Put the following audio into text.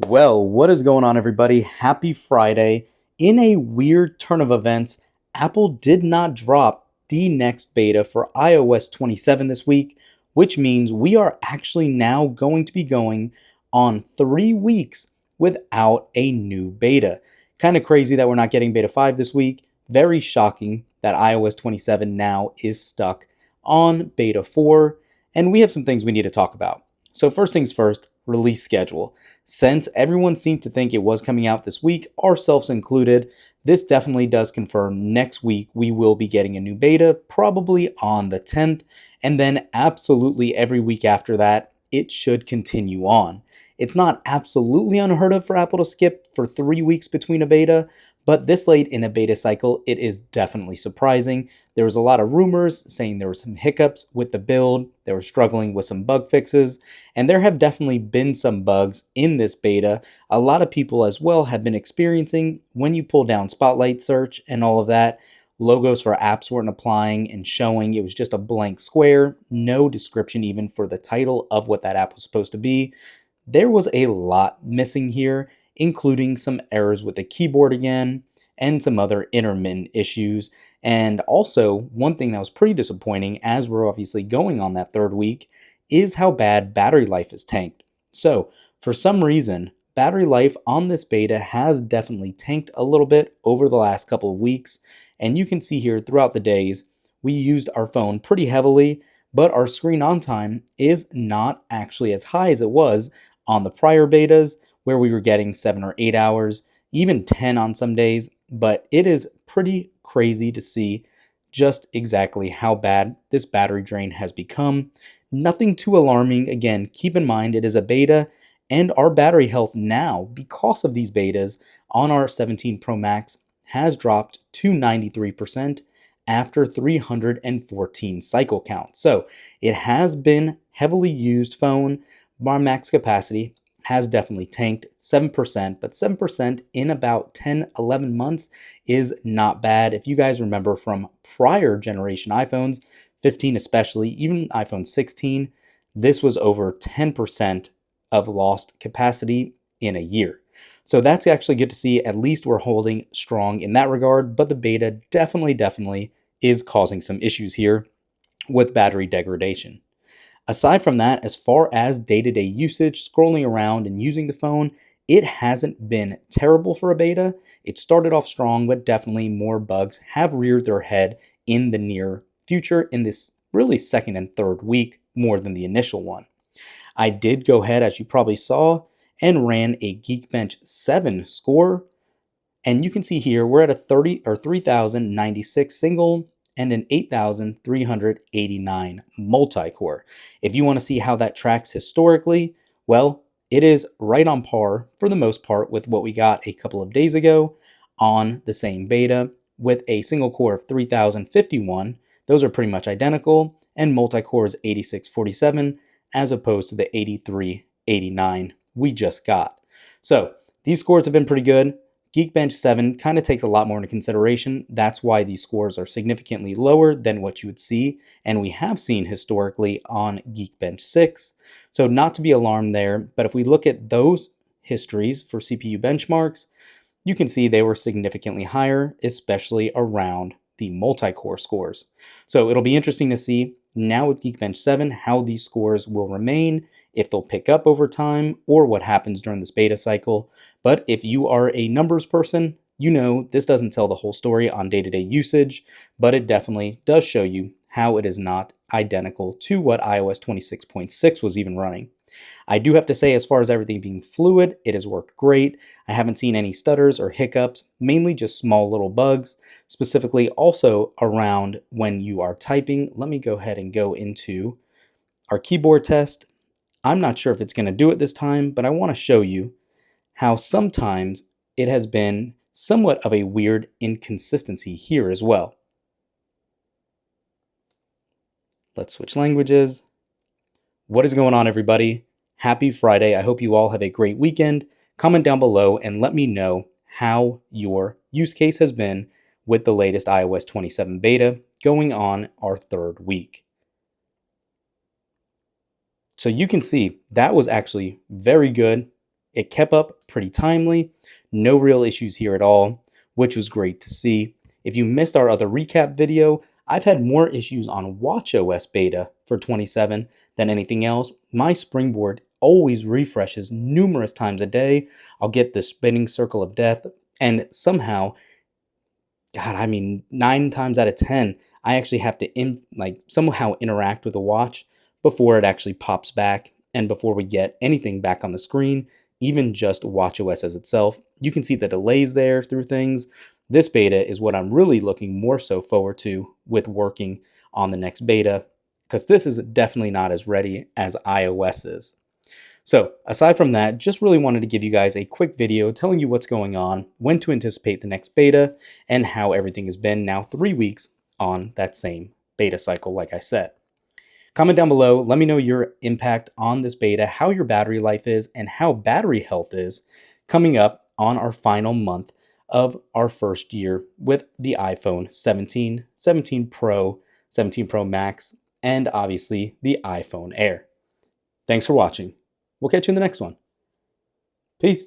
Well, what is going on, everybody? Happy Friday. In a weird turn of events, Apple did not drop the next beta for iOS 27 this week, which means we are actually now going to be going on 3 weeks without a new beta. Kind of crazy that we're not getting beta 5 this week. Very shocking that iOS 27 now is stuck on beta 4, and we have some things we need to talk about. So, first things first, release schedule. Since everyone seemed to think it was coming out this week, ourselves included, this definitely does confirm next week we will be getting a new beta, probably on the 10th, and then absolutely every week after that, it should continue on. It's not absolutely unheard of for Apple to skip for 3 weeks between a beta, but this late in a beta cycle, it is definitely surprising. There was a lot of rumors saying there were some hiccups with the build, they were struggling with some bug fixes, and there have definitely been some bugs in this beta. A lot of people as well have been experiencing when you pull down Spotlight search and all of that, logos for apps weren't applying and showing. It was just a blank square, no description even for the title of what that app was supposed to be. There was a lot missing here, including some errors with the keyboard again and some other intermittent issues. And also, one thing that was pretty disappointing as we're obviously going on that 3rd week is how bad battery life is tanked. So, for some reason, battery life on this beta has definitely tanked a little bit over the last couple of weeks. And you can see here throughout the days, we used our phone pretty heavily, but our screen on time is not actually as high as it was on the prior betas, where we were getting 7 or 8 hours, even 10 on some days. But it is pretty crazy to see just exactly how bad this battery drain has become. Nothing too alarming. Again, keep in mind it is a beta, and our battery health now, because of these betas, on our 17 Pro Max has dropped to 93% after 314 cycle count. So it has been heavily used phone. Our max capacity has definitely tanked 7%, but 7% in about 10, 11 months is not bad. If you guys remember from prior generation iPhones, 15 especially, even iPhone 16, this was over 10% of lost capacity in a year. So that's actually good to see. At least we're holding strong in that regard, but the beta definitely is causing some issues here with battery degradation. Aside from that, as far as day-to-day usage, scrolling around and using the phone, it hasn't been terrible for a beta. It started off strong, but definitely more bugs have reared their head in the near future in this really 2nd and 3rd week more than the initial one. I did go ahead, as you probably saw, and ran a Geekbench 7 score. And you can see here we're at a 3,096 single and an 8,389 multi-core. If you want to see how that tracks historically, well, it is right on par for the most part with what we got a couple of days ago on the same beta with a single core of 3,051. Those are pretty much identical, and multi-core is 8647 as opposed to the 8389 we just got. So these scores have been pretty good. Geekbench 7 kind of takes a lot more into consideration. That's why these scores are significantly lower than what you would see, and we have seen historically on Geekbench 6. So not to be alarmed there, but if we look at those histories for CPU benchmarks, you can see they were significantly higher, especially around the multi-core scores. So it'll be interesting to see now with Geekbench 7 how these scores will remain, if they'll pick up over time, or what happens during this beta cycle. But if you are a numbers person, you know this doesn't tell the whole story on day-to-day usage, but it definitely does show you how it is not identical to what iOS 26.6 was even running. I do have to say, as far as everything being fluid, it has worked great. I haven't seen any stutters or hiccups, mainly just small little bugs, specifically also around when you are typing. Let me go ahead and go into our keyboard test. I'm not sure if it's going to do it this time, but I want to show you how sometimes it has been somewhat of a weird inconsistency here as well. Let's switch languages. What is going on, everybody? Happy Friday. I hope you all have a great weekend. Comment down below and let me know how your use case has been with the latest iOS 27 beta going on our 3rd week. So you can see that was actually very good. It kept up pretty timely, no real issues here at all, which was great to see. If you missed our other recap video, I've had more issues on watchOS beta for 27 than anything else. My springboard always refreshes numerous times a day. I'll get the spinning circle of death, and somehow, God, I mean, 9 times out of 10, I actually have to somehow interact with the watch before it actually pops back and before we get anything back on the screen, even just watchOS as itself. You can see the delays there through things. This beta is what I'm really looking more so forward to with working on the next beta, because this is definitely not as ready as iOS is. So aside from that, just really wanted to give you guys a quick video telling you what's going on, when to anticipate the next beta, and how everything has been now 3 weeks on that same beta cycle, like I said. Comment down below, let me know your impact on this beta, how your battery life is, and how battery health is coming up on our final month of our first year with the iPhone 17, 17 Pro, 17 Pro Max, and obviously the iPhone Air. Thanks for watching. We'll catch you in the next one. Peace.